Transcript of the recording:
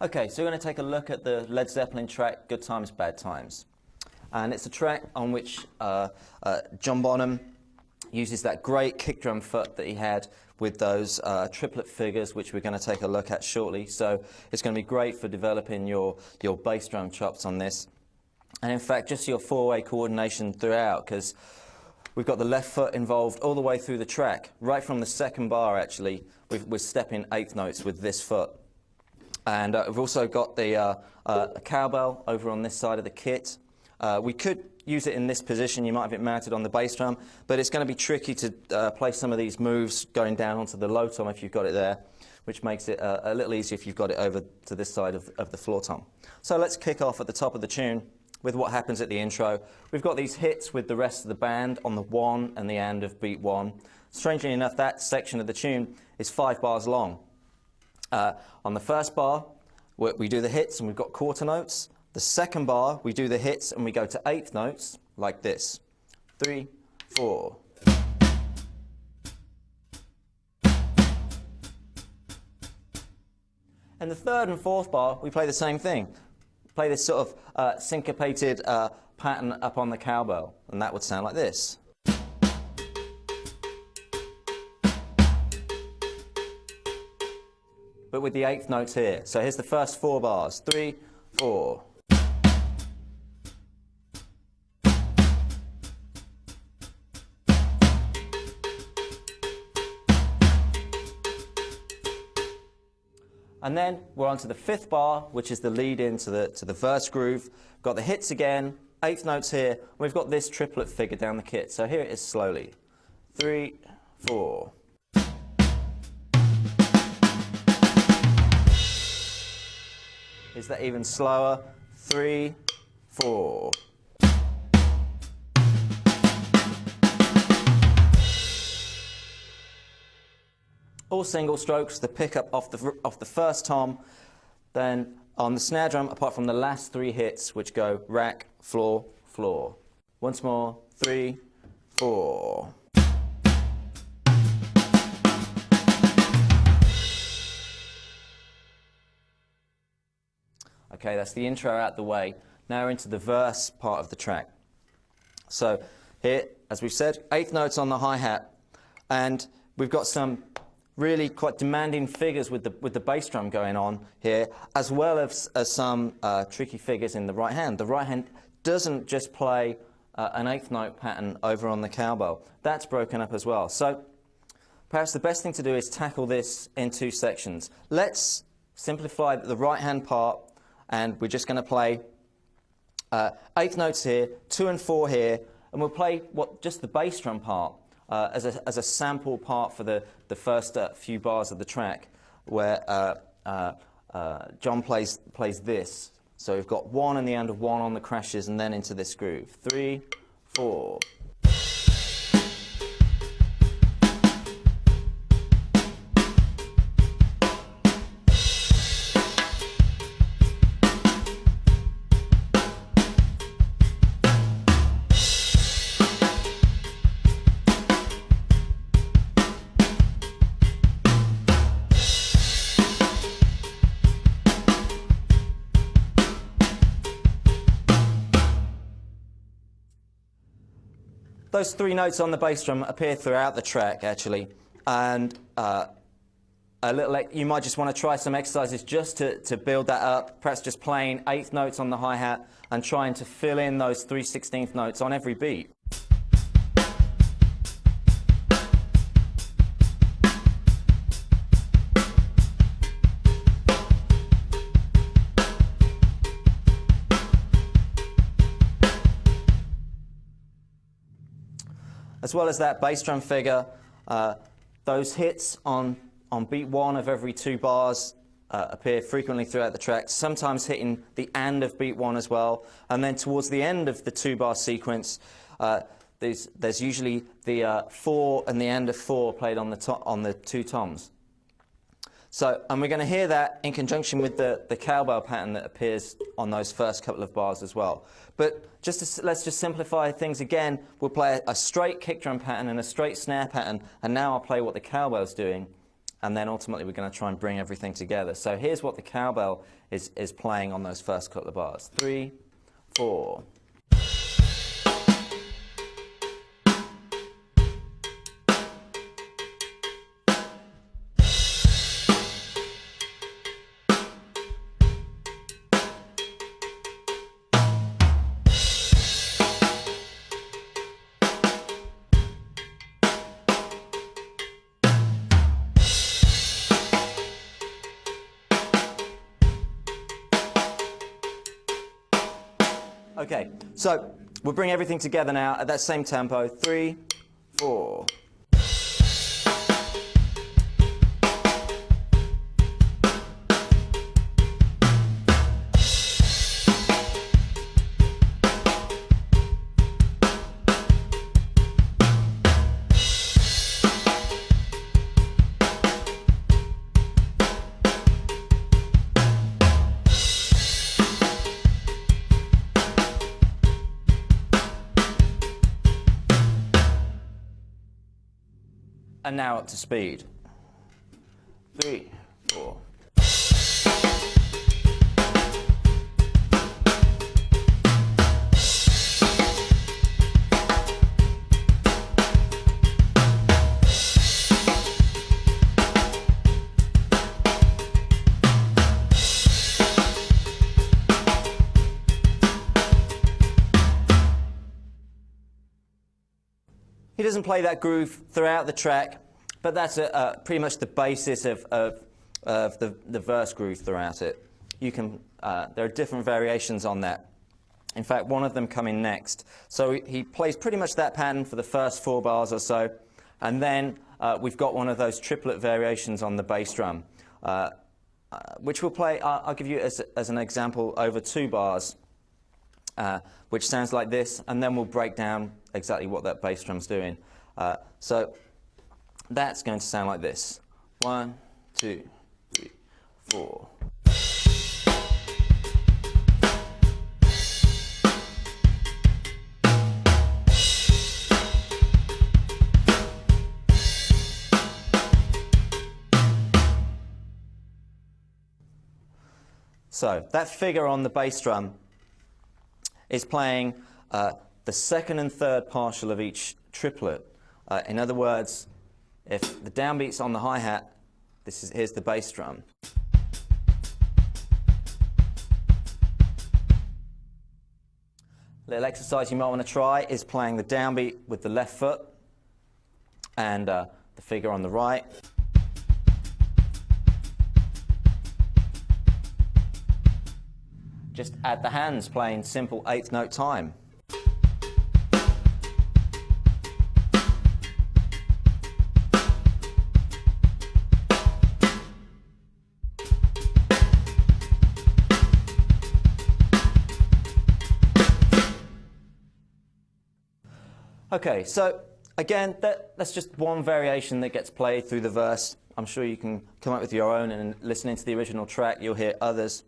Okay, so we're going to take a look at the Led Zeppelin track, Good Times, Bad Times. And it's a track on which John Bonham uses that great kick drum foot that he had with those triplet figures, which we're going to take a look at shortly. So it's going to be great for developing your bass drum chops on this. And in fact, just your four-way coordination throughout, because we've got the left foot involved all the way through the track. Right from the second bar, actually, we're stepping eighth notes with this foot. And we've also got the cowbell over on this side of the kit. We could use it in this position. You might have it mounted on the bass drum, but it's going to be tricky to play some of these moves going down onto the low tom if you've got it there, which makes it a little easier if you've got it over to this side of the floor tom. So let's kick off at the top of the tune with what happens at the intro. We've got these hits with the rest of the band on the one and the and of beat one. Strangely enough, that section of the tune is 5 bars long. On the first bar, we do the hits and we've got quarter notes. The second bar, we do the hits and we go to eighth notes like this. 3, 4. And the third and fourth bar, we play the same thing. Play this sort of syncopated pattern up on the cowbell, and that would sound like this. But with the eighth notes here. So here's the first 4 bars. 3, 4. And then we're on to the 5th bar, which is the lead into the verse groove. Got the hits again, eighth notes here. We've got this triplet figure down the kit. So here it is slowly. 3, 4. Is that even slower? 3, 4. All single strokes, the pickup off the first tom, then on the snare drum, apart from the last 3 hits, which go rack, floor, floor. Once more, 3, 4. Okay, that's the intro out the way. Now we're into the verse part of the track. So here, as we've said, eighth notes on the hi-hat, and we've got some really quite demanding figures with the bass drum going on here, as well as some tricky figures in the right hand. The right hand doesn't just play an eighth note pattern over on the cowbell. That's broken up as well. So perhaps the best thing to do is tackle this in 2 sections. Let's simplify the right hand part, and we're just going to play eighth notes here, 2 and 4 here, and we'll play just the bass drum part as a sample part for the first few bars of the track, where John plays this. So we've got 1 and the end of 1 on the crashes, and then into this groove. 3, 4. Those 3 notes on the bass drum appear throughout the track, actually, and you might just want to try some exercises just to build that up, perhaps just playing eighth notes on the hi-hat and trying to fill in those 3/16 notes on every beat. As well as that bass drum figure, those hits on beat 1 of every 2 bars appear frequently throughout the track, sometimes hitting the and of beat 1 as well. And then towards the end of the 2-bar sequence, there's usually the 4 and the end of 4 played on the 2 toms. So, and we're going to hear that in conjunction with the cowbell pattern that appears on those first couple of bars as well. But let's just simplify things again. We'll play a straight kick drum pattern and a straight snare pattern, and now I'll play what the cowbell's doing and then ultimately we're going to try and bring everything together. So here's what the cowbell is playing on those first couple of bars. 3, 4. Okay, so we'll bring everything together now at that same tempo. 3, 4. And now up to speed. 3, 4. He doesn't play that groove throughout the track, but that's pretty much the basis of the verse groove throughout it. You can, there are different variations on that. In fact, one of them coming next. So he plays pretty much that pattern for the first 4 bars or so, and then we've got one of those triplet variations on the bass drum, which we'll play, I'll give you as an example over 2 bars. Which sounds like this, and then we'll break down exactly what that bass drum's doing. So that's going to sound like this. 1, 2, 3, 4. So that figure on the bass drum is playing the second and third partial of each triplet. In other words, if the downbeat's on the hi-hat, here's the bass drum. Little exercise you might want to try is playing the downbeat with the left foot and the figure on the right. Just add the hands playing simple 8th note time. Okay, so again, that's just one variation that gets played through the verse. I'm sure you can come up with your own, and listening to the original track, you'll hear others.